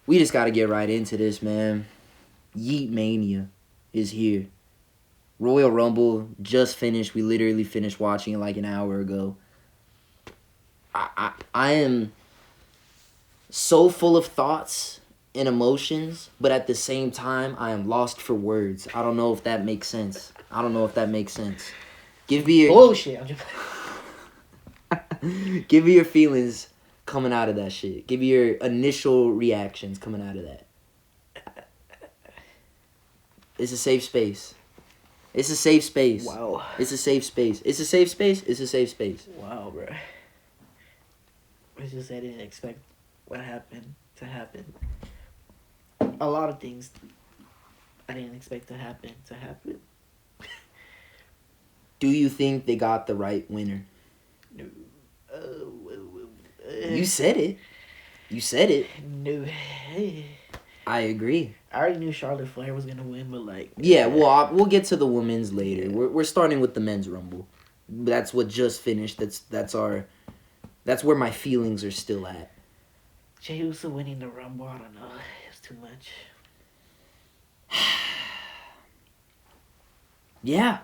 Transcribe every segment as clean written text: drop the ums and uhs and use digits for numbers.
We just got to get right into this, man. Yeet Mania is here. Royal Rumble just finished. We literally finished watching it like an hour ago. I am so full of thoughts and emotions, but at the same time, I am lost for words. I don't know if that makes sense. Give me your bullshit. give me your feelings coming out of that shit. Give me your initial reactions coming out of that. It's a safe space. It's a safe space. Wow. It's a safe space. It's a safe space. It's a safe space. Wow, bro. It's just I didn't expect what happened to happen. A lot of things I didn't expect to happen. Do you think they got the right winner? No. You said it. No. I agree. I already knew Charlotte Flair was gonna win, but like. Yeah, well, we'll get to the women's later. We're starting with the men's rumble. That's what just finished. That's where my feelings are still at. Jey Uso winning the Rumble, I don't know. It's too much. Yeah,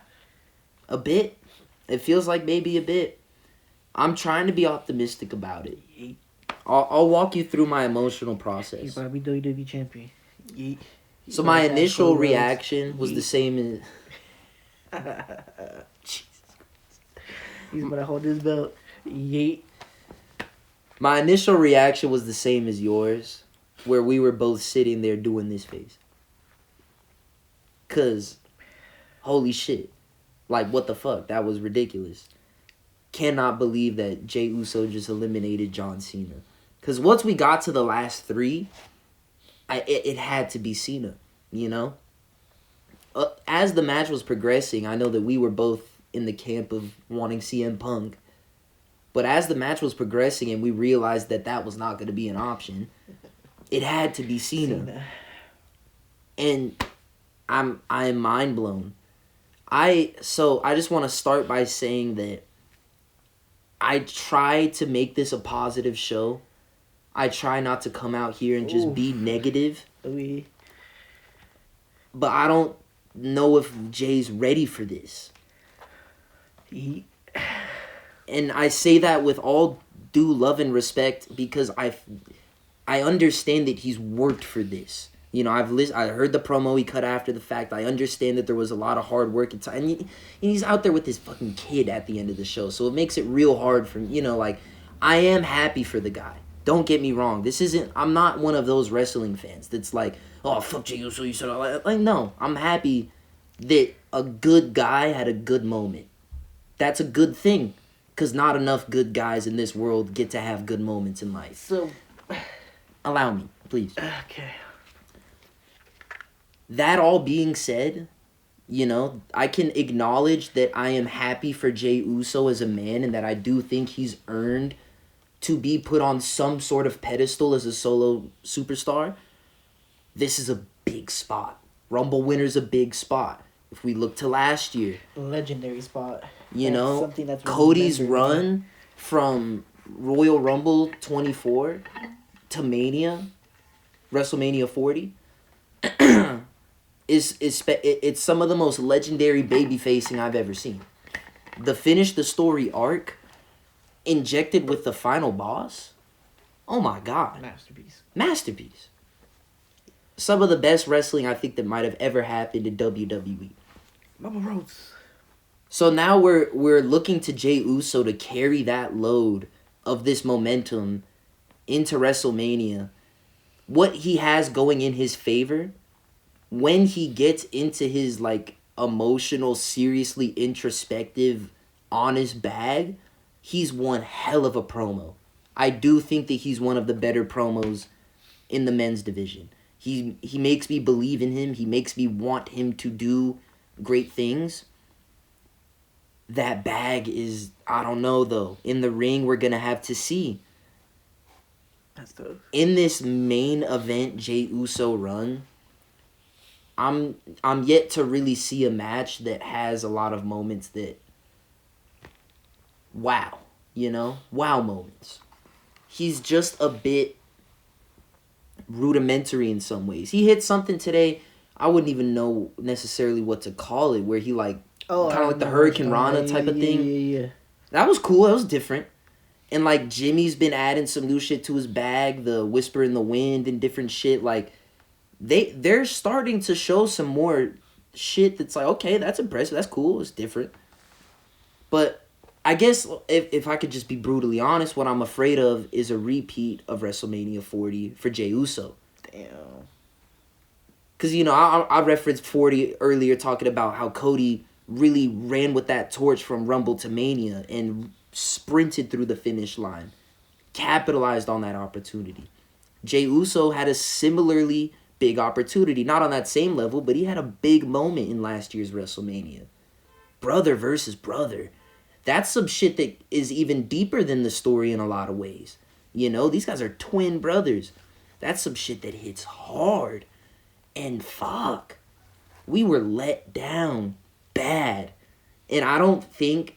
a bit. It feels like maybe a bit. I'm trying to be optimistic about it. Yeet. I'll walk you through my emotional He's process. about to be WWE champion. Yeet. So my initial reaction was the same as... Jesus. He's about to hold his belt. Yeet. My initial reaction was the same as yours, where we were both sitting there doing this face. 'Cause, holy shit. Like, what the fuck? That was ridiculous. Cannot believe that Jey Uso just eliminated John Cena. Because once we got to the last three, it had to be Cena, you know? As the match was progressing, I know that we were both in the camp of wanting CM Punk. But as the match was progressing and we realized that that was not going to be an option, it had to be Cena. And I am mind blown. I just want to start by saying that I try to make this a positive show. I try not to come out here and just be negative. But I don't know if Jay's ready for this. And I say that with all due love and respect because I understand that he's worked for this. You know, I heard the promo he cut after the fact. I understand that there was a lot of hard work and time. And he's out there with his fucking kid at the end of the show. So it makes it real hard for, you know, like, I am happy for the guy. Don't get me wrong. I'm not one of those wrestling fans that's like, oh, fuck Jey Uso, you said, like, no. I'm happy that a good guy had a good moment. That's a good thing. Because not enough good guys in this world get to have good moments in life. So, allow me, please. Okay. That all being said, you know, I can acknowledge that I am happy for Jey Uso as a man and that I do think he's earned to be put on some sort of pedestal as a solo superstar. This is a big spot. Rumble winner's a big spot. If we look to last year. Legendary spot. You know, Cody's run from Royal Rumble 24 to Mania, WrestleMania 40, it's some of the most legendary baby facing I've ever seen. The finish the story arc, injected with the final boss, oh my god. Masterpiece. Some of the best wrestling I think that might have ever happened in WWE. Mama Rhodes. So now we're looking to Jey Uso to carry that load of this momentum into WrestleMania. What he has going in his favor, when he gets into his like emotional, seriously introspective, honest bag, he's one hell of a promo. I do think that he's one of the better promos in the men's division. He makes me believe in him. He makes me want him to do great things. That bag is, I don't know though. In the ring, we're going to have to see. That's tough. In this main event Jey Uso run, I'm yet to really see a match that has a lot of moments that, wow, you know? Wow moments. He's just a bit rudimentary in some ways. He hit something today, I wouldn't even know necessarily what to call it, where he like kind of like the Hurricane Rana type of thing. Yeah. That was cool. That was different. And like Jimmy's been adding some new shit to his bag, the Whisper in the Wind and different shit. Like they're starting to show some more shit that's like, okay, that's impressive. That's cool. It's different. But I guess if I could just be brutally honest, what I'm afraid of is a repeat of WrestleMania 40 for Jey Uso. Damn. Because, you know, I referenced 40 earlier talking about how Cody really ran with that torch from Rumble to Mania and sprinted through the finish line. Capitalized on that opportunity. Jey Uso had a similarly big opportunity. Not on that same level, but he had a big moment in last year's WrestleMania. Brother versus brother. That's some shit that is even deeper than the story in a lot of ways. You know, these guys are twin brothers. That's some shit that hits hard. And fuck, we were let down bad. And I don't think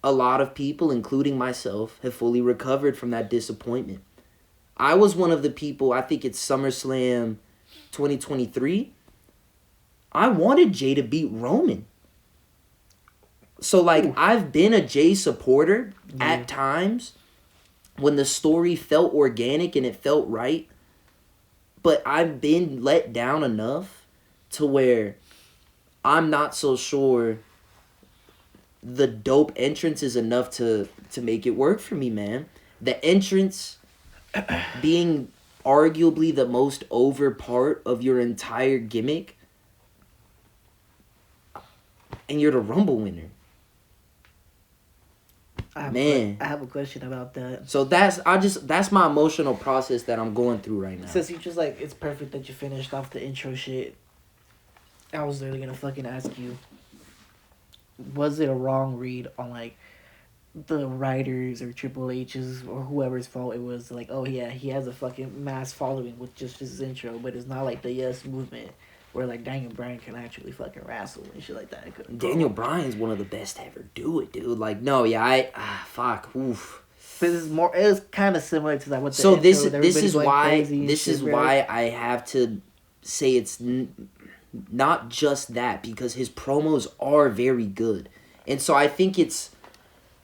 a lot of people, including myself, have fully recovered from that disappointment. I was one of the people, I think it's SummerSlam 2023. I wanted Jay to beat Roman. So, like, ooh, I've been a Jay supporter at times when the story felt organic and it felt right. But I've been let down enough to where I'm not so sure the dope entrance is enough to make it work for me, man. The entrance being arguably the most over part of your entire gimmick, and you're the Rumble winner. I have a question about that. So that's my emotional process that I'm going through right now. Since you just like, it's perfect that you finished off the intro shit. I was literally gonna fucking ask you, was it a wrong read on like the writers or Triple H's or whoever's fault it was? Like, oh yeah, he has a fucking mass following with just his intro, but it's not like the Yes Movement where like Daniel Bryan can actually fucking wrestle and shit like that. Daniel Bryan's one of the best to ever do it, dude. Like, no, yeah, fuck, oof. This is more. It was kind of similar to that. With the so intro, this is why I have to say it's not just that, because his promos are very good, and so I think it's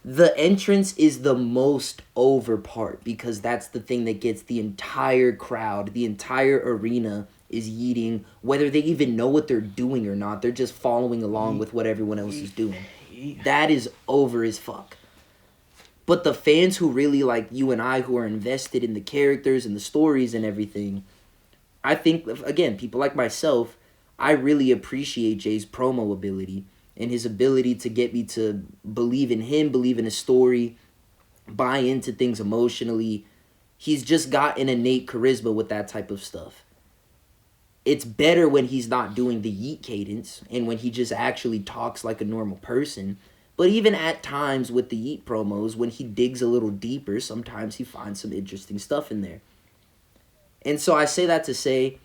the entrance is the most over part, because that's the thing that gets the entire crowd, the entire arena is yeeting, whether they even know what they're doing or not. They're just following along with what everyone else is doing. That is over as fuck. But the fans who really like you and I, who are invested in the characters and the stories and everything, I think, again, people like myself, I really appreciate Jay's promo ability and his ability to get me to believe in him, believe in his story, buy into things emotionally. He's just got an innate charisma with that type of stuff. It's better when he's not doing the yeet cadence and when he just actually talks like a normal person. But even at times with the yeet promos, when he digs a little deeper, sometimes he finds some interesting stuff in there. And so I say that to say,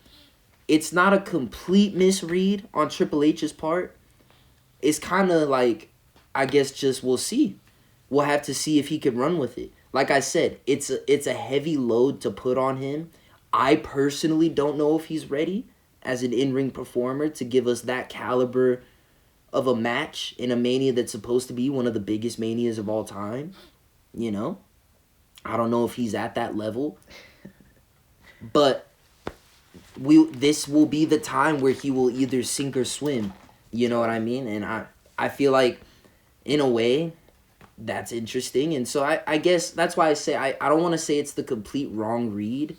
it's not a complete misread on Triple H's part. It's kind of like, I guess just we'll see. We'll have to see if he can run with it. Like I said, it's a heavy load to put on him. I personally don't know if he's ready as an in-ring performer to give us that caliber of a match in a Mania that's supposed to be one of the biggest Manias of all time. You know? I don't know if he's at that level. But this will be the time where he will either sink or swim. You know what I mean? And I feel like, in a way, that's interesting. And so I guess that's why I say I don't want to say it's the complete wrong read.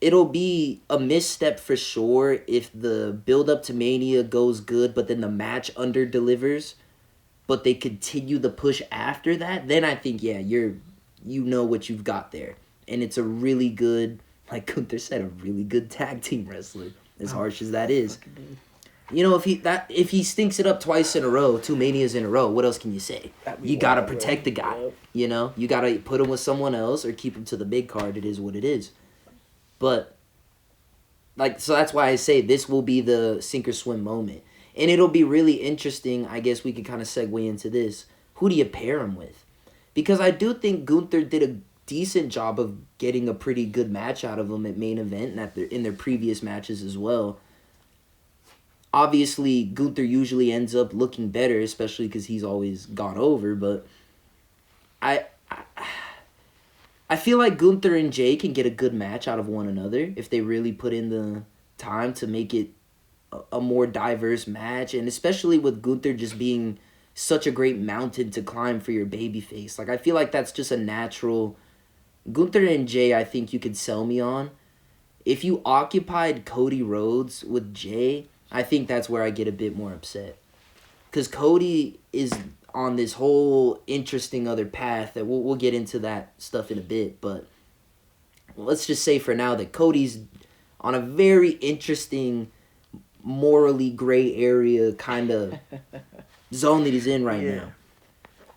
It'll be a misstep for sure if the build-up to Mania goes good, but then the match under-delivers, but they continue the push after that. Then I think, yeah, you know what you've got there. And it's a really good, like Gunther said, a really good tag team wrestler, as harsh as that is. You know, if he stinks it up twice in a row, 2 Manias in a row, what else can you say? You got to protect the guy, you know? You got to put him with someone else or keep him to the big card. It is what it is. But, like, so that's why I say this will be the sink or swim moment. And it'll be really interesting. I guess we could kind of segue into this. Who do you pair him with? Because I do think Gunther did decent job of getting a pretty good match out of them at main event and in their previous matches as well. Obviously, Gunther usually ends up looking better, especially because he's always gone over. But I feel like Gunther and Jay can get a good match out of one another if they really put in the time to make it a more diverse match, and especially with Gunther just being such a great mountain to climb for your babyface. Like, I feel like that's just a natural. Gunther and Jay, I think you could sell me on. If you occupied Cody Rhodes with Jay, I think that's where I get a bit more upset. Because Cody is on this whole interesting other path that we'll get into that stuff in a bit. But let's just say for now that Cody's on a very interesting, morally gray area kind of zone that he's in right now.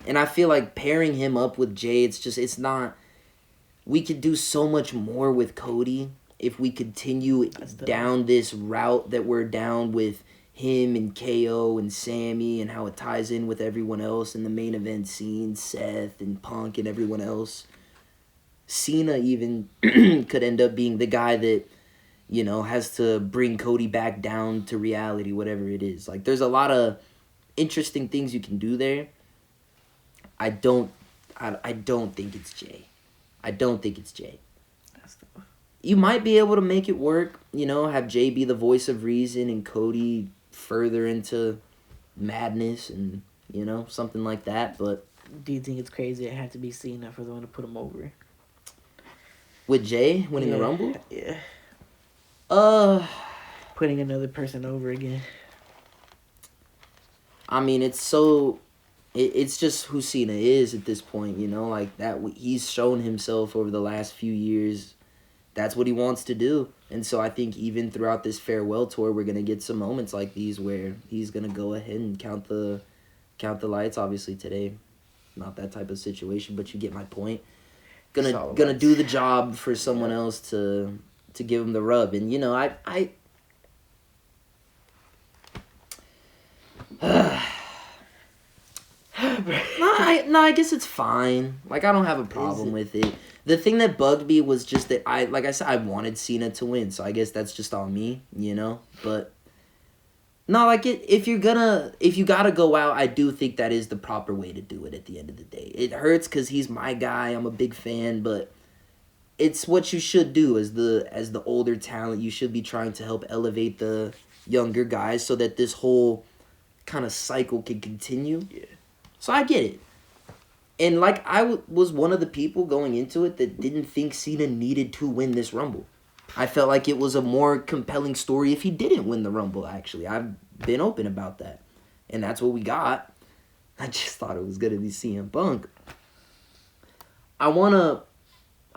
And I feel like pairing him up with Jay, it's not. We could do so much more with Cody if we continue down this route that we're down with him and KO and Sammy and how it ties in with everyone else in the main event scene, Seth and Punk and everyone else. Cena even could end up being the guy that, you know, has to bring Cody back down to reality, whatever it is. Like, there's a lot of interesting things you can do there. I don't think it's Jay. I don't think it's Jay. You might be able to make it work, you know, have Jay be the voice of reason and Cody further into madness and, you know, something like that. But do you think it's crazy it had to be Cena for the one to put him over? With Jay winning the Rumble? Yeah. Putting another person over again. I mean, it's just who Cena is at this point, you know, like that. He's shown himself over the last few years. That's what he wants to do. And so I think even throughout this farewell tour, we're going to get some moments like these where he's going to go ahead and count the lights. Obviously today, not that type of situation, but you get my point. Gonna do the job for someone else to give him the rub. And, you know, I guess it's fine. Like, I don't have a problem with it. The thing that bugged me was just that like I said, I wanted Cena to win, so I guess that's just on me, you know? But no, like, if you gotta go out, I do think that is the proper way to do it at the end of the day. It hurts because he's my guy, I'm a big fan, but it's what you should do as the older talent. You should be trying to help elevate the younger guys so that this whole kind of cycle can continue. Yeah. So I get it. And, like, I was one of the people going into it that didn't think Cena needed to win this Rumble. I felt like it was a more compelling story if he didn't win the Rumble, actually. I've been open about that. And that's what we got. I just thought it was going to be CM Punk. I want to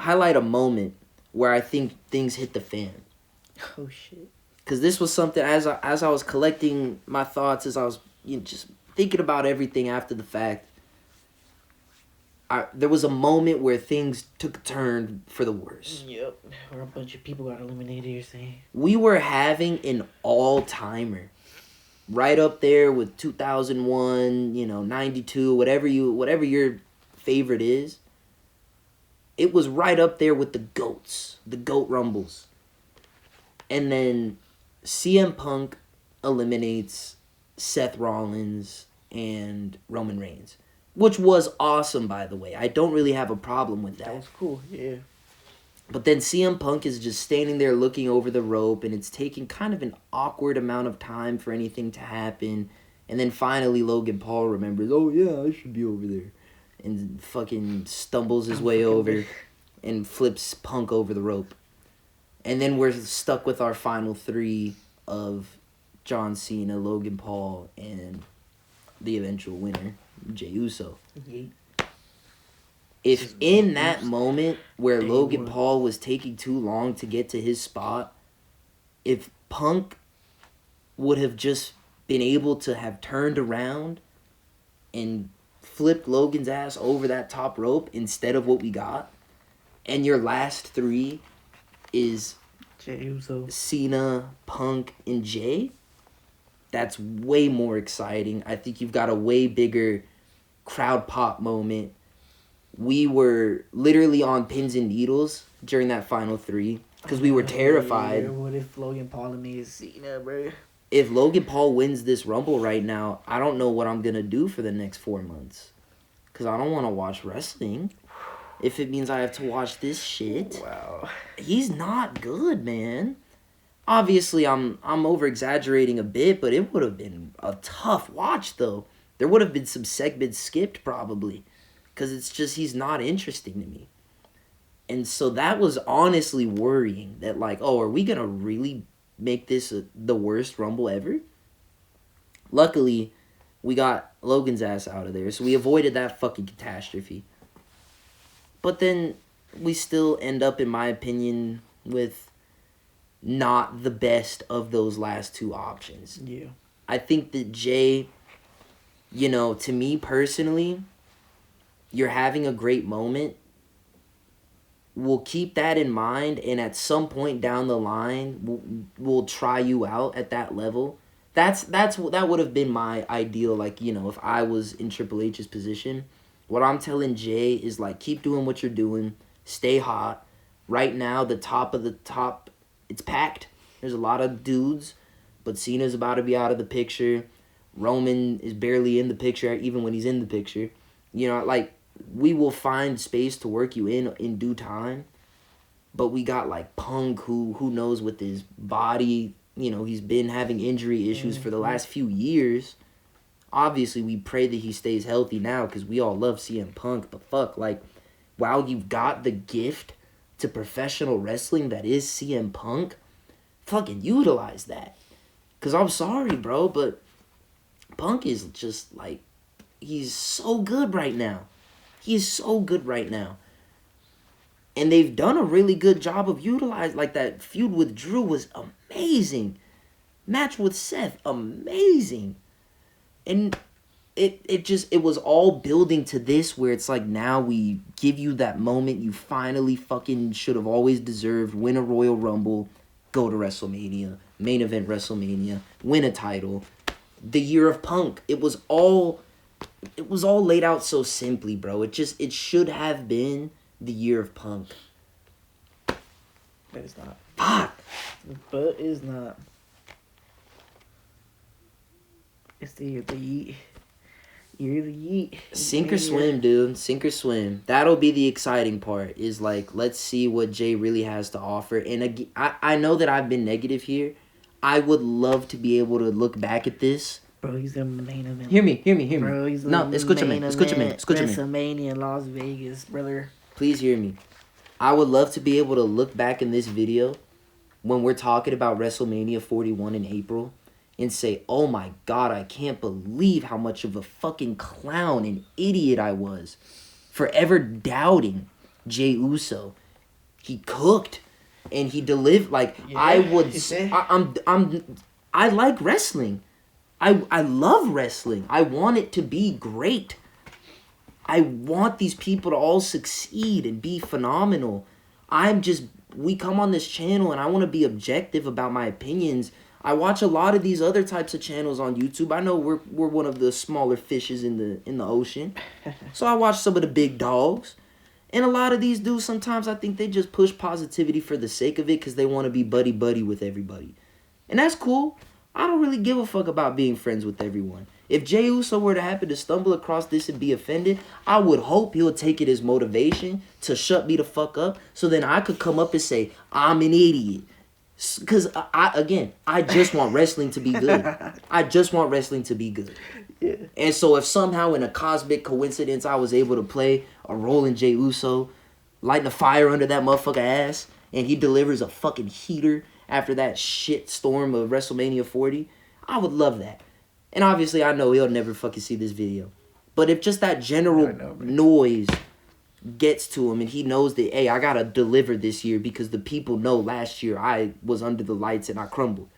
highlight a moment where I think things hit the fan. Oh, shit. Because this was something, as I was collecting my thoughts, as I was just thinking about everything after the fact, there was a moment where things took a turn for the worse. Yep. Where a bunch of people got eliminated, you're saying? We were having an all-timer. Right up there with 2001, 92, whatever your favorite is. It was right up there with the GOATs, the GOAT Rumbles. And then CM Punk eliminates Seth Rollins and Roman Reigns. Which was awesome, by the way. I don't really have a problem with that. That was cool, yeah. But then CM Punk is just standing there looking over the rope, and it's taking kind of an awkward amount of time for anything to happen. And then finally Logan Paul remembers, oh yeah, I should be over there. And fucking stumbles his way over and flips Punk over the rope. And then we're stuck with our final three of John Cena, Logan Paul, and the eventual winner, Jey Uso. If in that moment where Logan Paul was taking too long to get to his spot, if Punk would have just been able to have turned around and flipped Logan's ass over that top rope instead of what we got, and your last three is Jey Uso, Cena, Punk, and Jay, that's way more exciting. I think you've got a way bigger crowd pop moment. we were literally on pins and needles during that final 3 because we were terrified. Yeah, what if Logan Paul and Cena, bro? If Logan Paul wins this Rumble right now, I don't know what I'm going to do for the next 4 months. Because I don't want to watch wrestling. If it means I have to watch this shit. Wow. He's not good, man. Obviously, I'm over-exaggerating a bit, but it would have been a tough watch, though. There would have been some segments skipped, probably. Because it's just, he's not interesting to me. And so that was honestly worrying. That like, oh, are we going to really make this the worst Rumble ever? Luckily, we got Logan's ass out of there, so we avoided that fucking catastrophe. But then we still end up, in my opinion, with not the best of those last 2 options. Yeah. I think that Jay, to me personally, you're having a great moment. We'll keep that in mind, and at some point down the line, we'll try you out at that level. That would have been my ideal, like, if I was in Triple H's position. What I'm telling Jay is, like, keep doing what you're doing. Stay hot. Right now, the top of the top, it's packed. There's a lot of dudes, but Cena's about to be out of the picture. Roman is barely in the picture, even when he's in the picture. We will find space to work you in due time. But we got, like, Punk, who knows with his body. He's been having injury issues for the last few years. Obviously, we pray that he stays healthy now because we all love CM Punk. But fuck, like, while you've got the gift to professional wrestling that is CM Punk, fucking utilize that. Because I'm sorry, bro, but Punk is just, like, he's so good right now. He's so good right now. And they've done a really good job of utilizing, like, that feud with Drew was amazing. Match with Seth, amazing. And it was all building to this where it's like now we give you that moment you finally fucking should have always deserved. Win a Royal Rumble, go to WrestleMania, main event WrestleMania, win a title. The year of Punk. It was all laid out so simply, bro. It should have been the year of Punk. But it's not. Fuck. But it's not. It's the year of the yeet. Year of the yeet. Sink or swim, dude. Sink or swim. That'll be the exciting part. Is like, let's see what Jay really has to offer. And I know that I've been negative here. I would love to be able to look back at this. Bro, he's the main event. Hear me. Bro, he's the No, escúchame. WrestleMania in Las Vegas, brother. Please hear me. I would love to be able to look back in this video when we're talking about WrestleMania 41 in April and say, oh my God, I can't believe how much of a fucking clown and idiot I was for ever doubting Jey Uso. He cooked and he delivered. Like, yeah, I like wrestling. I love wrestling. I want it to be great. I want these people to all succeed and be phenomenal. We come on this channel and I want to be objective about my opinions. I watch a lot of these other types of channels on YouTube. I know we're one of the smaller fishes in the ocean. So I watch some of the big dogs. And a lot of these dudes, sometimes I think they just push positivity for the sake of it because they want to be buddy-buddy with everybody. And that's cool. I don't really give a fuck about being friends with everyone. If Jey Uso were to happen to stumble across this and be offended, I would hope he'll take it as motivation to shut me the fuck up so then I could come up and say, I'm an idiot. Because, I just want wrestling to be good. I just want wrestling to be good. Yeah. And so if somehow in a cosmic coincidence I was able to play a role in Jey Uso, lighting a fire under that motherfucker ass, and he delivers a fucking heater after that shit storm of WrestleMania 40, I would love that. And obviously I know he'll never fucking see this video. But if just that general noise gets to him and he knows that, hey, I gotta deliver this year because the people know last year I was under the lights and I crumbled.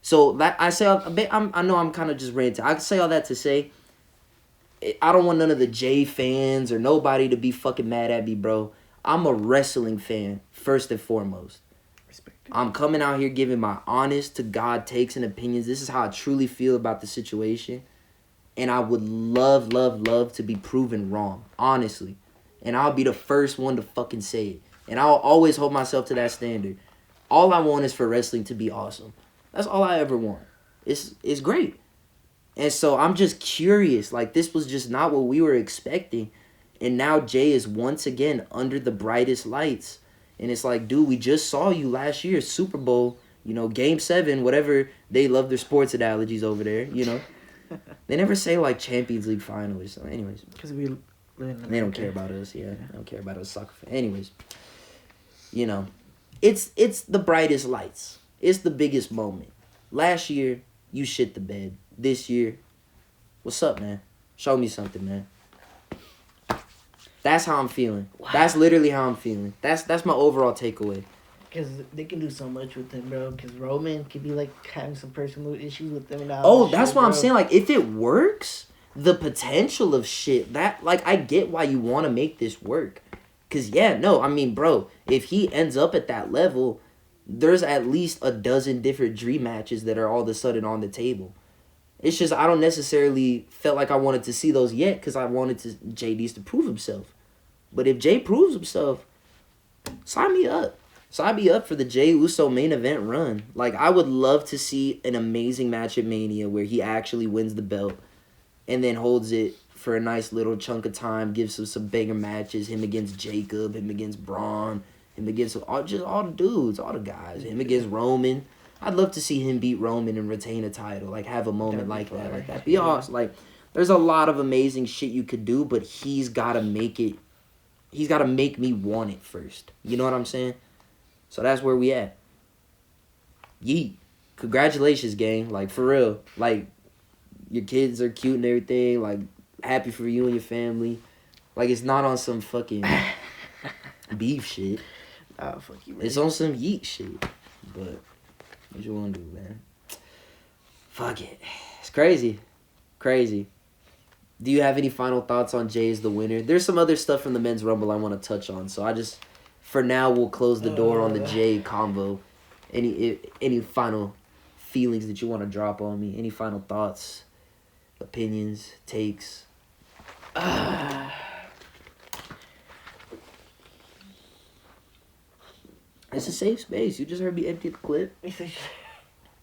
So that I know I'm kind of just ranting. I say all that to say I don't want none of the Jay fans or nobody to be fucking mad at me, bro. I'm a wrestling fan first and foremost. I'm coming out here giving my honest to God takes and opinions. This is how I truly feel about the situation. And I would love, love, love to be proven wrong, honestly. And I'll be the first one to fucking say it. And I'll always hold myself to that standard. All I want is for wrestling to be awesome. That's all I ever want. It's great. And so I'm just curious. Like, this was just not what we were expecting. And now Jay is once again under the brightest lights. And it's like, dude, we just saw you last year, Super Bowl, Game 7, whatever. They love their sports analogies over there, They never say, like, Champions League final or something. Anyways. Because we live in America. They don't care about us, yeah. They don't care about us soccer fans. Anyways. It's the brightest lights. It's the biggest moment. Last year, you shit the bed. This year, what's up, man? Show me something, man. That's how I'm feeling. Wow. That's literally how I'm feeling. That's my overall takeaway. Because they can do so much with him, bro. Because Roman could be, like, having some personal issues with them now. Oh, that's what I'm saying. Like, if it works, the potential of shit, I get why you want to make this work. Because, bro, if he ends up at that level, there's at least a dozen different dream matches that are all of a sudden on the table. It's just I don't necessarily felt like I wanted to see those yet because I wanted Jay needs to prove himself. But if Jay proves himself, sign me up. Sign me up for the Jay Uso main event run. Like, I would love to see an amazing match at Mania where he actually wins the belt and then holds it for a nice little chunk of time, gives him some banger matches, him against Jacob, him against Braun, him against all the dudes, all the guys, him against Roman. I'd love to see him beat Roman and retain a title, like have a moment like that. Like, that'd be awesome. Like, there's a lot of amazing shit you could do, but he's got to make me want it first. You know what I'm saying? So that's where we at. Yeet. Congratulations, gang. Like, for real. Like, your kids are cute and everything. Like, happy for you and your family. Like, it's not on some fucking beef shit. Oh, fuck you, man. It's on some yeet shit. But what you want to do, man? Fuck it. It's crazy. Crazy. Do you have any final thoughts on Jay as the winner? There's some other stuff from the Men's Rumble I want to touch on. So for now, we'll close the door on the Jay convo. Any final feelings that you want to drop on me? Any final thoughts, opinions, takes? It's a safe space. You just heard me empty the clip.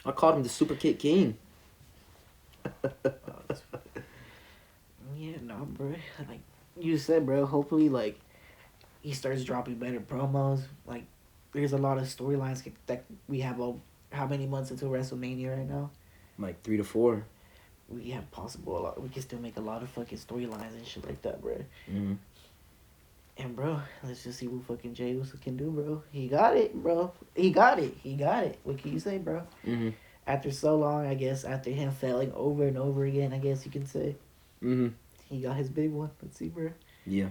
I called him the Super Kick King. Yeah, no, bro. Like you said, bro, hopefully, like, he starts dropping better promos. Like, there's a lot of storylines that we have. How many months until WrestleMania right now? Like 3 to 4. We have possible a lot. We can still make a lot of fucking storylines and shit like that, bro. Mm-hmm. And, bro, let's just see what fucking Jey Uso can do, bro. He got it, bro. He got it. What can you say, bro? Mm-hmm. After so long, I guess, after him failing over and over again, I guess you can say. Mm-hmm. He got his big one. Let's see, bro. Yeah.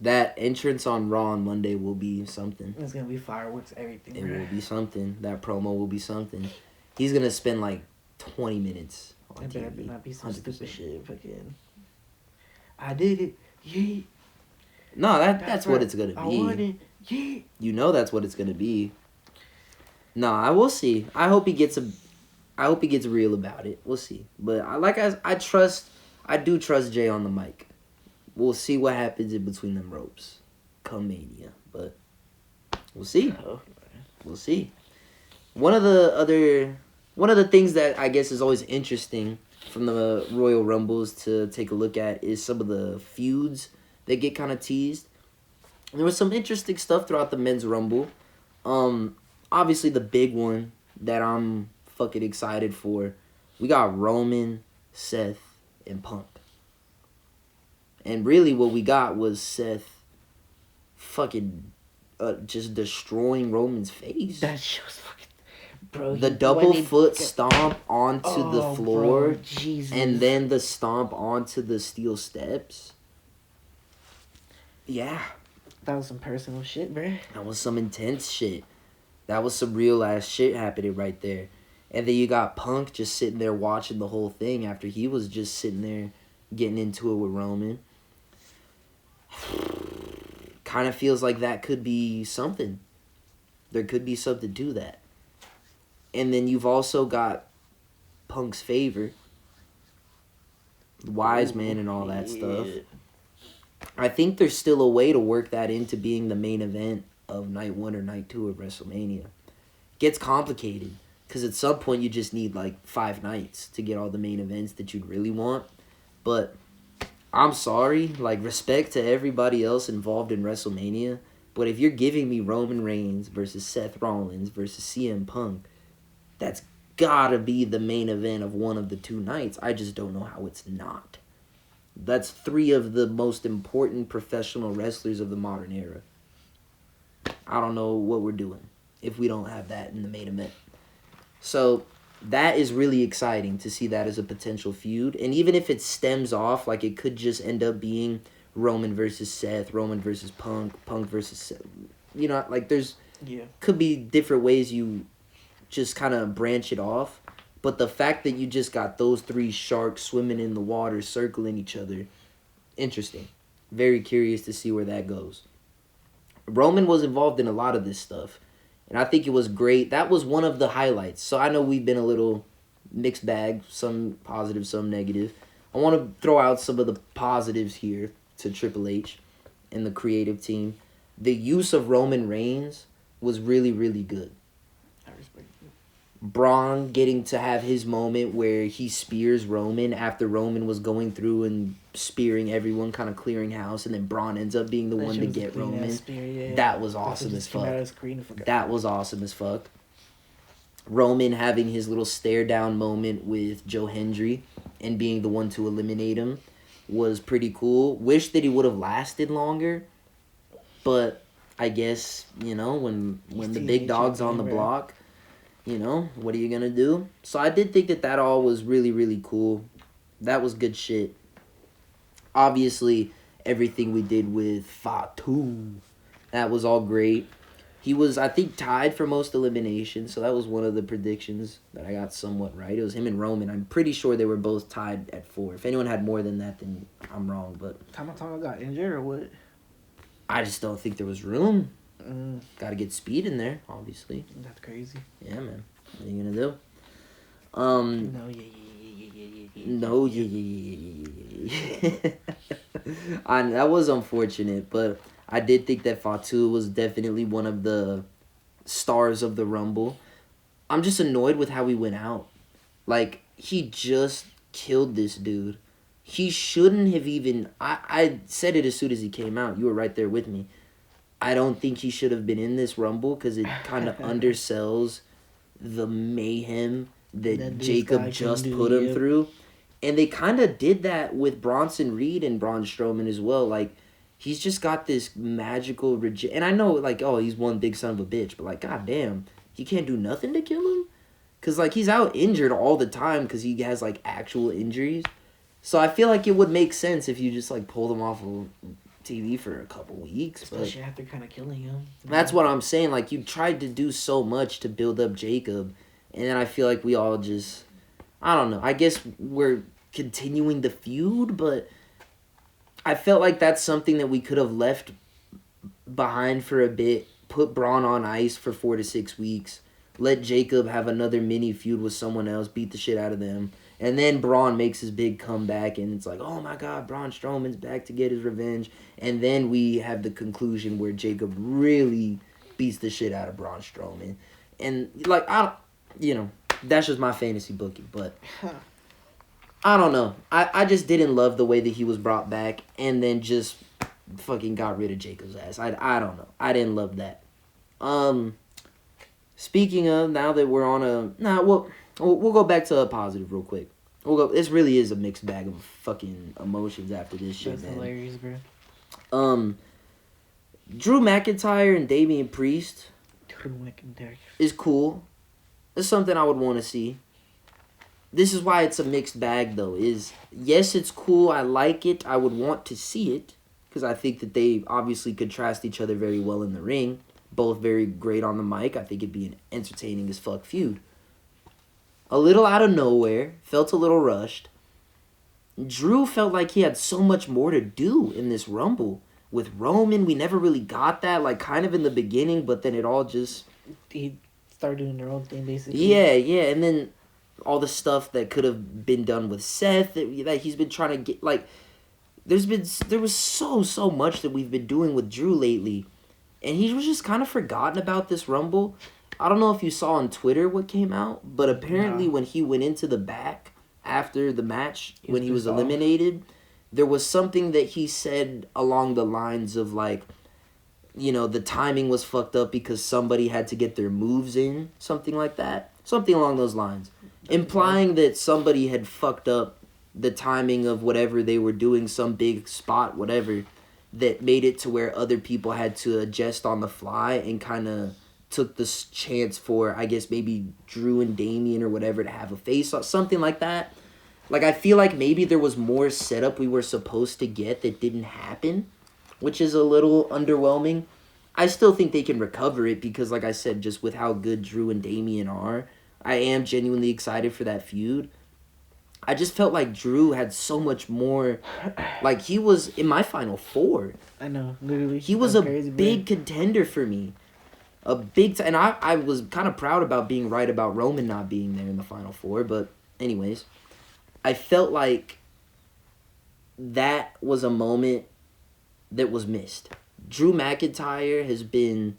That entrance on Raw on Monday will be something. It's going to be fireworks, everything, It bro. will be something. That promo will be something. He's going to spend, like, 20 minutes on TV. It better not be some 100%. stupid shit. Fucking, I did it. Yeah. No, that's what it's going to be. I want it. Yeah. You know that's what it's going to be. No, I will see. I hope he gets real about it. We'll see. But I do trust Jay on the mic. We'll see what happens in between them ropes come Mania. But we'll see. We'll see. One of the things that I guess is always interesting from the Royal Rumbles to take a look at is some of the feuds that get kind of teased. There was some interesting stuff throughout the Men's Rumble. Obviously the big one that I'm fucking excited for, we got Roman, Seth, and Punk. And really what we got was Seth fucking just destroying Roman's face. That shit was fucking... Bro, the double foot stomp onto the floor, bro, Jesus. And then the stomp onto the steel steps. Yeah. That was some personal shit, bro. That was some intense shit. That was some real ass shit happening right there. And then you got Punk just sitting there watching the whole thing after he was just sitting there getting into it with Roman. Kind of feels like that could be something. There could be something to that. And then you've also got Punk's favor, wise man and all that stuff. Yeah. I think there's still a way to work that into being the main event of night 1 or night 2 of WrestleMania. Gets complicated because at some point you just need like 5 nights to get all the main events that you'd really want. But I'm sorry, like, respect to everybody else involved in WrestleMania, but if you're giving me Roman Reigns versus Seth Rollins versus CM Punk, that's gotta be the main event of one of the 2 nights. I just don't know how it's not. That's 3 of the most important professional wrestlers of the modern era. I don't know what we're doing if we don't have that in the main event. So that is really exciting to see that as a potential feud. And even if it stems off, like, it could just end up being Roman versus Seth, Roman versus Punk, Punk versus Seth. You know, like, there's... Yeah. Could be different ways you just kind of branch it off. But the fact that you just got those 3 sharks swimming in the water, circling each other, interesting. Very curious to see where that goes. Roman was involved in a lot of this stuff. And I think it was great. That was one of the highlights. So I know we've been a little mixed bag, some positive, some negative. I want to throw out some of the positives here to Triple H and the creative team. The use of Roman Reigns was really, really good. I respect you. Braun getting to have his moment where he spears Roman after Roman was going through and spearing everyone, kind of clearing house, and then Braun ends up being the one to get Roman. That was awesome as fuck. That was awesome as fuck. Roman having his little stare down moment with Joe Hendry and being the one to eliminate him was pretty cool. Wish that he would have lasted longer, but I guess, you know, when the big dog's on the block, you know, what are you going to do? So I did think that all was really, really cool. That was good shit. Obviously, everything we did with Fatu, that was all great. He was, I think, tied for most eliminations, so that was one of the predictions that I got somewhat right. It was him and Roman. I'm pretty sure they were both tied at 4. If anyone had more than that, then I'm wrong, but... Tama got injured or what? I just don't think there was room. Got to get speed in there, obviously. That's crazy. Yeah, man. What are you gonna do? No, That was unfortunate, but I did think that Fatu was definitely one of the stars of the Rumble. I'm just annoyed with how he went out. Like, he just killed this dude. He shouldn't have even... I said it as soon as he came out. You were right there with me. I don't think he should have been in this Rumble because it kind of undersells the mayhem that Jacob just put him through. And they kind of did that with Bronson Reed and Braun Strowman as well. Like, he's just got this magical... And I know, like, oh, he's one big son of a bitch. But, like, goddamn, he can't do nothing to kill him? Because, like, he's out injured all the time because he has, like, actual injuries. So I feel like it would make sense if you just, like, pulled him off of TV for a couple weeks. Especially after kind of killing him. That's what I'm saying. Like, you tried to do so much to build up Jacob. And then I feel like we all just... I don't know. I guess we're continuing the feud, but I felt like that's something that we could have left behind for a bit. Put Braun on ice for 4 to 6 weeks. Let Jacob have another mini feud with someone else. Beat the shit out of them. And then Braun makes his big comeback, and it's like, oh my God, Braun Strowman's back to get his revenge. And then we have the conclusion where Jacob really beats the shit out of Braun Strowman. And, like, that's just my fantasy booking, but I don't know. I just didn't love the way that he was brought back and then just fucking got rid of Jacob's ass. I don't know. I didn't love that. Speaking of, now that we're on a... We'll go back to a positive real quick. This really is a mixed bag of fucking emotions after this shit, That's man. hilarious, bro. Drew McIntyre and Damian Priest is cool. It's something I would want to see. This is why it's a mixed bag, though. Yes, it's cool. I like it. I would want to see it because I think that they obviously contrast each other very well in the ring. Both very great on the mic. I think it'd be an entertaining as fuck feud. A little out of nowhere. Felt a little rushed. Drew felt like he had so much more to do in this Rumble. With Roman, we never really got that. Like, kind of in the beginning, but then it all just... He started doing their own thing, basically. Yeah. And then all the stuff that could have been done with Seth that he's been trying to get, like, there was so much that we've been doing with Drew lately, and he was just kind of forgotten about this Rumble. I don't know if you saw on Twitter what came out, but apparently when he went into the back after the match, when he was eliminated, there was something that he said along the lines of, like, you know, the timing was fucked up because somebody had to get their moves in, something like that. Something along those lines. Implying that somebody had fucked up the timing of whatever they were doing, some big spot, whatever, that made it to where other people had to adjust on the fly and kind of took this chance for, I guess, maybe Drew and Damian or whatever to have a face-off, something like that. Like, I feel like maybe there was more setup we were supposed to get that didn't happen, which is a little underwhelming. I still think they can recover it because, like I said, just with how good Drew and Damian are, I am genuinely excited for that feud. I just felt like Drew had so much more, like, he was in my Final Four. I know, literally. He was a big contender for me. And I was kind of proud about being right about Roman not being there in the Final Four, but anyways, I felt like that was a moment that was missed. Drew McIntyre has been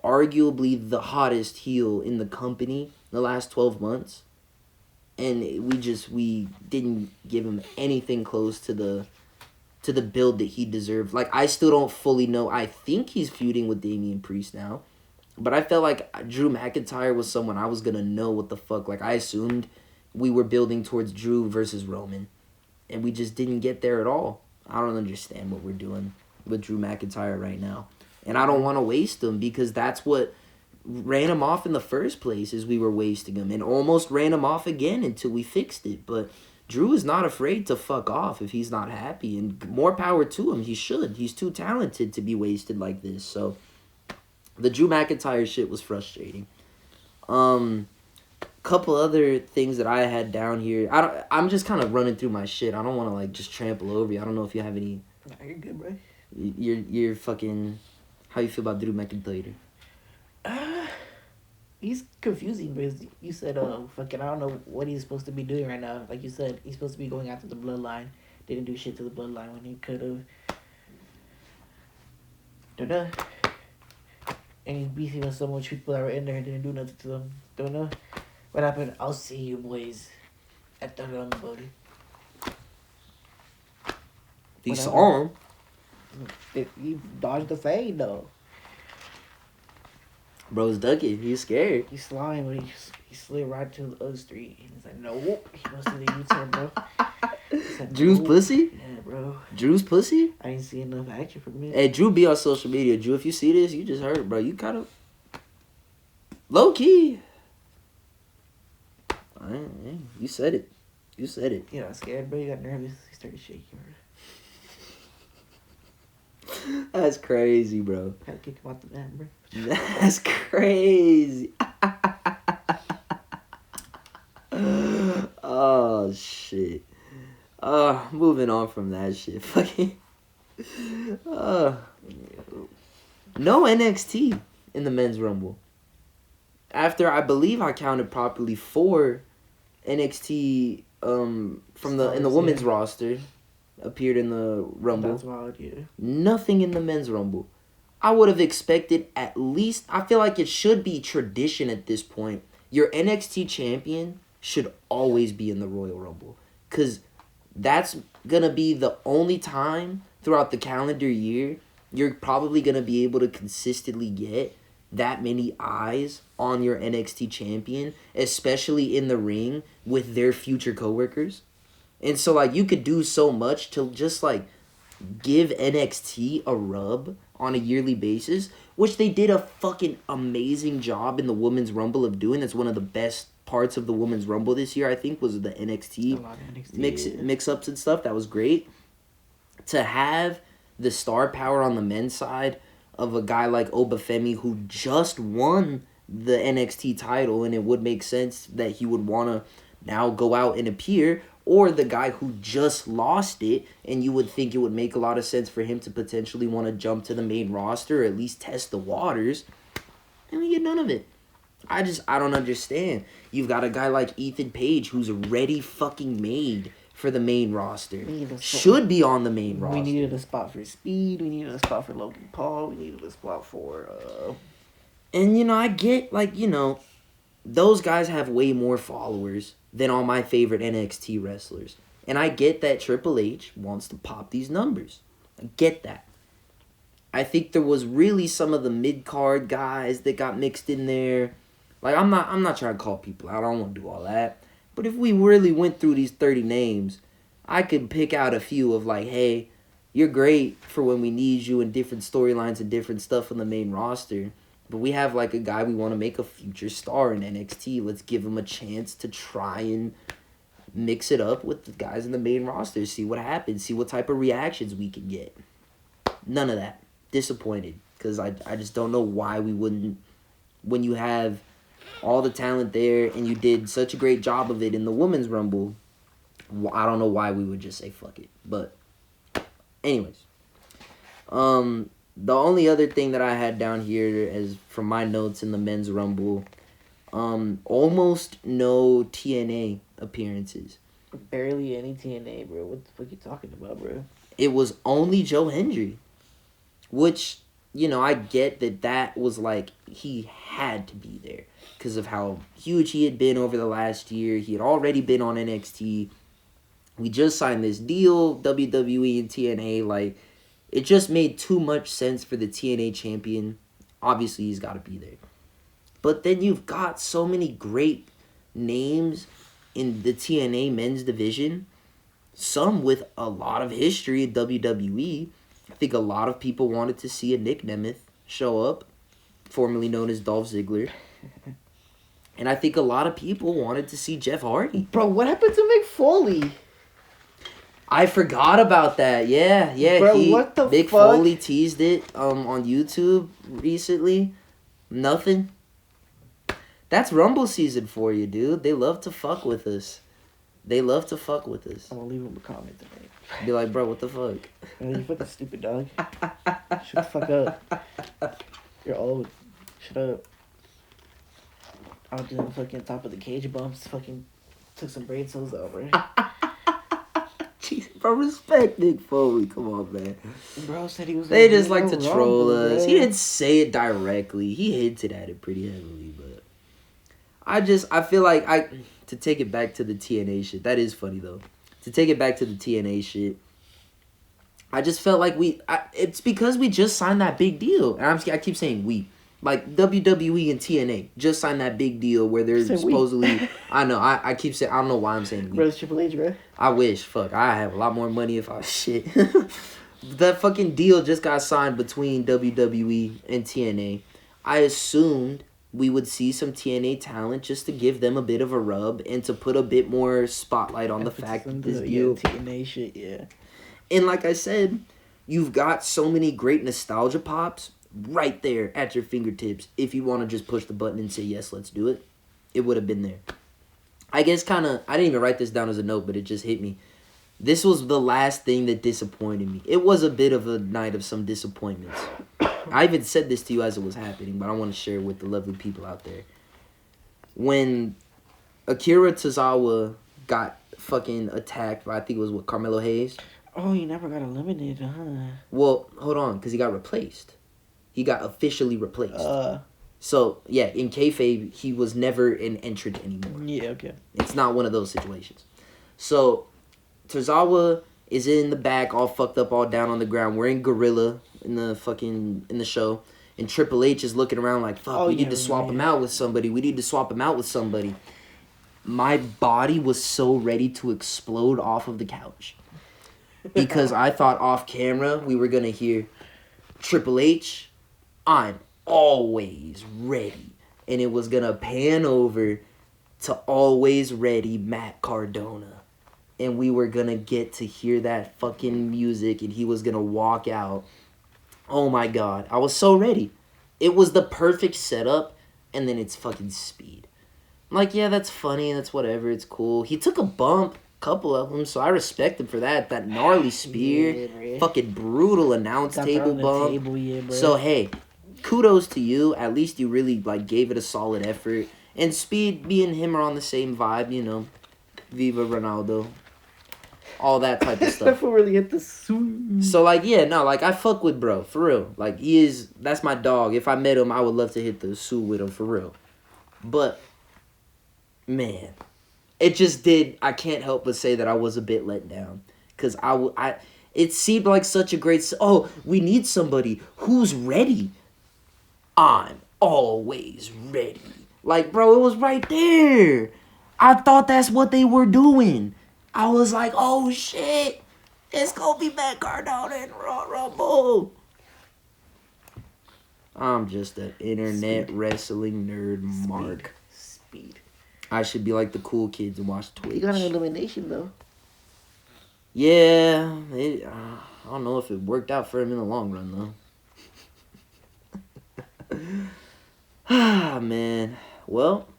arguably the hottest heel in the company the last 12 months. And we didn't give him anything close to the build that he deserved. Like, I still don't fully know. I think he's feuding with Damian Priest now. But I felt like Drew McIntyre was someone I was going to know what the fuck. Like, I assumed we were building towards Drew versus Roman. And we just didn't get there at all. I don't understand what we're doing with Drew McIntyre right now. And I don't want to waste him because that's what ran him off in the first place, is we were wasting him. And almost ran him off again until we fixed it. But Drew is not afraid to fuck off if he's not happy. And more power to him. He should. He's too talented to be wasted like this. So the Drew McIntyre shit was frustrating. Couple other things that I had down here. I'm just kind of running through my shit. I don't want to, like, just trample over you. I don't know if you have any. Nah, you're good, bro. You're fucking. How you feel about Drew McIntyre? He's confusing because you said, fucking, I don't know what he's supposed to be doing right now. Like you said, he's supposed to be going after the bloodline. Didn't do shit to the bloodline when he could have. Don't know. And he's beefing with so much people that were in there and didn't do nothing to them. Don't know what happened. I'll see you boys at the Rumble. He saw him. He dodged the fade though. Bro's ducking. He's scared. He's slime, but he slid right to the other street. And he's like, no. He goes to the U-turn, bro. Said, Drew's pussy? Yeah, bro. Drew's pussy? I didn't see enough action from him. Hey, Drew be on social media. Drew, if you see this, you just heard it, bro. You kind of low key. You said it. You said it. Yeah, I was scared, bro. You got nervous. He started shaking, bro. That's crazy, bro. Had to kick him out the mat, bro. That's crazy. Oh, shit. Moving on from that shit. Fucking. No NXT in the men's rumble. After, I believe I counted properly 4 NXT in the women's roster appeared in the rumble. That's wild, yeah. Nothing in the men's rumble. I would have expected at least, I feel like it should be tradition at this point. Your NXT champion should always be in the Royal Rumble. Because that's going to be the only time throughout the calendar year you're probably going to be able to consistently get that many eyes on your NXT champion, especially in the ring with their future coworkers. And so, like, you could do so much to just, like, give NXT a rub on a yearly basis, which they did a fucking amazing job in the Women's Rumble of doing. That's one of the best parts of the Women's Rumble this year, I think, was the NXT, mix-ups and stuff. That was great. To have the star power on the men's side of a guy like Obafemi who just won the NXT title, and it would make sense that he would want to now go out and appear, or the guy who just lost it, and you would think it would make a lot of sense for him to potentially want to jump to the main roster or at least test the waters, and we get none of it. I don't understand. You've got a guy like Ethan Page who's ready fucking made for the main roster. Should be on the main roster. We needed a spot for Speed. We needed a spot for Logan Paul. We needed a spot for. And, I get, those guys have way more followers than all my favorite NXT wrestlers. And I get that Triple H wants to pop these numbers. I get that. I think there was really some of the mid-card guys that got mixed in there. Like, I'm not trying to call people out. I don't want to do all that. But if we really went through these 30 names, I could pick out a few of like, hey, you're great for when we need you in different storylines and different stuff on the main roster. But we have like a guy we want to make a future star in NXT. Let's give him a chance to try and mix it up with the guys in the main roster. See what happens. See what type of reactions we can get. None of that. Disappointed. Because I just don't know why we wouldn't. When you have all the talent there and you did such a great job of it in the Women's Rumble, I don't know why we would just say fuck it. But anyways. The only other thing that I had down here as from my notes in the Men's Rumble, almost no TNA appearances. Barely any TNA, bro. What the fuck you talking about, bro? It was only Joe Hendry. Which, I get that was like, he had to be there. Because of how huge he had been over the last year. He had already been on NXT. We just signed this deal, WWE and TNA, like, it just made too much sense for the TNA champion. Obviously, he's got to be there. But then you've got so many great names in the TNA men's division. Some with a lot of history in WWE. I think a lot of people wanted to see a Nick Nemeth show up, formerly known as Dolph Ziggler. And I think a lot of people wanted to see Jeff Hardy. Bro, what happened to Mick Foley? I forgot about that. Yeah. Bro, what the Mick fuck? Foley teased it on YouTube recently. Nothing. That's Rumble season for you, dude. They love to fuck with us. I'm gonna leave him a comment today. Be like, bro, what the fuck? You fucking stupid dog. Shut the fuck up. You're old. Shut up. I was doing fucking top of the cage bumps. Fucking took some brain cells out, bro. Jeez, bro, respect Mick Foley. Come on, man. Bro said he was. They just like to troll us. Bro. He didn't say it directly. He hinted at it pretty heavily, but I feel like to take it back to the TNA shit. That is funny though. To take it back to the TNA shit. I just felt like it's because we just signed that big deal. And I keep saying we. Like, WWE and TNA just signed that big deal where they're supposedly... I know, I keep saying... I don't know why I'm saying we. Bro, it's Triple H, bro. I wish. Fuck, I have a lot more money if I... Shit. That fucking deal just got signed between WWE and TNA. I assumed we would see some TNA talent just to give them a bit of a rub and to put a bit more spotlight on the fact that this deal... TNA shit, yeah. And like I said, you've got so many great nostalgia pops right there at your fingertips. If you want to just push the button and say, yes, let's do it, it would have been there. I guess I didn't even write this down as a note, but it just hit me. This was the last thing that disappointed me. It was a bit of a night of some disappointments. I even said this to you as it was happening, but I want to share it with the lovely people out there. When Akira Tozawa got fucking attacked by, I think it was, Carmelo Hayes? Oh, he never got eliminated, huh? Well, hold on, because he got replaced. He got officially replaced. So, yeah, in kayfabe, he was never an entrant anymore. Yeah, okay. It's not one of those situations. So, Tozawa is in the back, all fucked up, all down on the ground, wearing Gorilla in the show. And Triple H is looking around like, fuck, we need to swap him out with somebody. My body was so ready to explode off of the couch. Because I thought off camera, we were going to hear Triple H, I'm always ready. And it was going to pan over to always ready Matt Cardona. And we were going to get to hear that fucking music and he was going to walk out. Oh my God. I was so ready. It was the perfect setup and then it's fucking speed. I'm like, yeah, that's funny. That's whatever. It's cool. He took a bump. Couple of them, so I respect him for that. That gnarly spear. Yeah, fucking brutal announce table bump. So, hey, kudos to you. At least you really like gave it a solid effort. And Speed, me and him are on the same vibe, you know. Viva Ronaldo. All that type of stuff. That fool really hit the swing. So like yeah, no, like I fuck with bro, for real. Like he is that's my dog. If I met him, I would love to hit the Sue with him for real. But man, it just did I can't help but say that I was a bit let down. Cause it seemed like such a great oh, we need somebody who's ready. I'm always ready. Like, bro, it was right there. I thought that's what they were doing. I was like, oh shit. It's gonna be Matt Cardona and Royal Rumble. I'm just an internet wrestling nerd, Mark. Speed. I should be like the cool kids and watch Twitch. You got an elimination though. Yeah, I don't know if it worked out for him in the long run though. Ah man, well,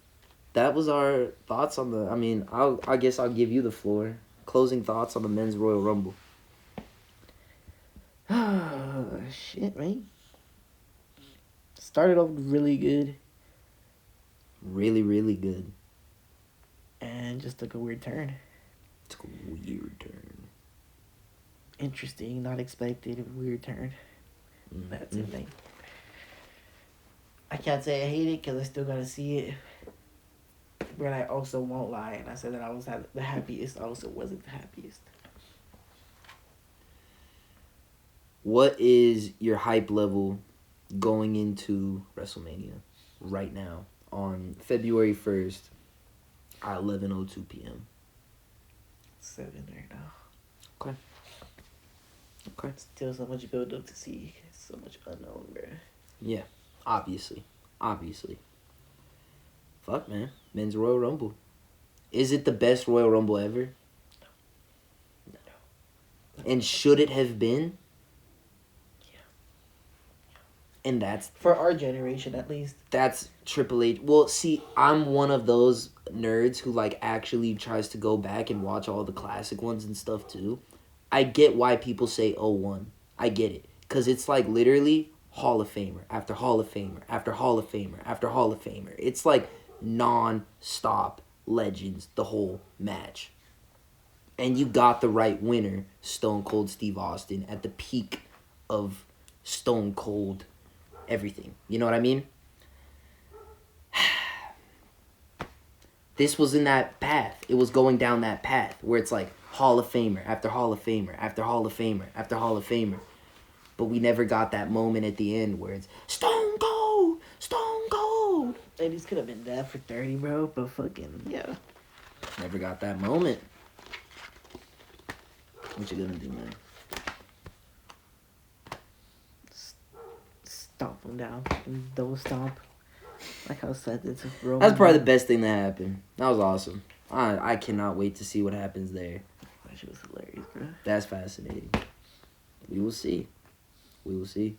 that was our thoughts on the. I mean, I guess I'll give you the floor. Closing thoughts on the men's Royal Rumble. Shit, man. Started off really good. Really, really good. And just took a weird turn. Took a weird turn. Interesting, not expected, weird turn. Mm-hmm. That's the thing. I can't say I hate it because I still gotta see it. But I also won't lie, and I said that I was the happiest. I also wasn't the happiest. What is your hype level going into WrestleMania right now on February 1st at 11:02 p.m.? 7 right now. Okay. Okay. Still so much build up to see. So much unknown, bruh. Yeah, obviously. Fuck, man. Men's Royal Rumble. Is it the best Royal Rumble ever? No. And should it have been? Yeah. And that's... For our generation, at least. That's Triple H. Well, see, I'm one of those nerds who, like, actually tries to go back and watch all the classic ones and stuff, too. I get why people say 01. I get it. Because it's, like, literally Hall of Famer after Hall of Famer after Hall of Famer after Hall of Famer. It's, like, non-stop legends the whole match. And you got the right winner, Stone Cold Steve Austin, at the peak of Stone Cold everything. You know what I mean? This was in that path. It was going down that path where it's like Hall of Famer after Hall of Famer after Hall of Famer after Hall of Famer. But we never got that moment at the end where it's Stone Cold! Stone Cold! Ladies could have been dead for 30, bro, but fucking, yeah. Never got that moment. What you gonna do, man? Stomp him down. Double stomp. Like how sad it's a Roman. That's probably the best thing that happened. That was awesome. I cannot wait to see what happens there. That shit was hilarious, bro. That's fascinating. We will see. We will see.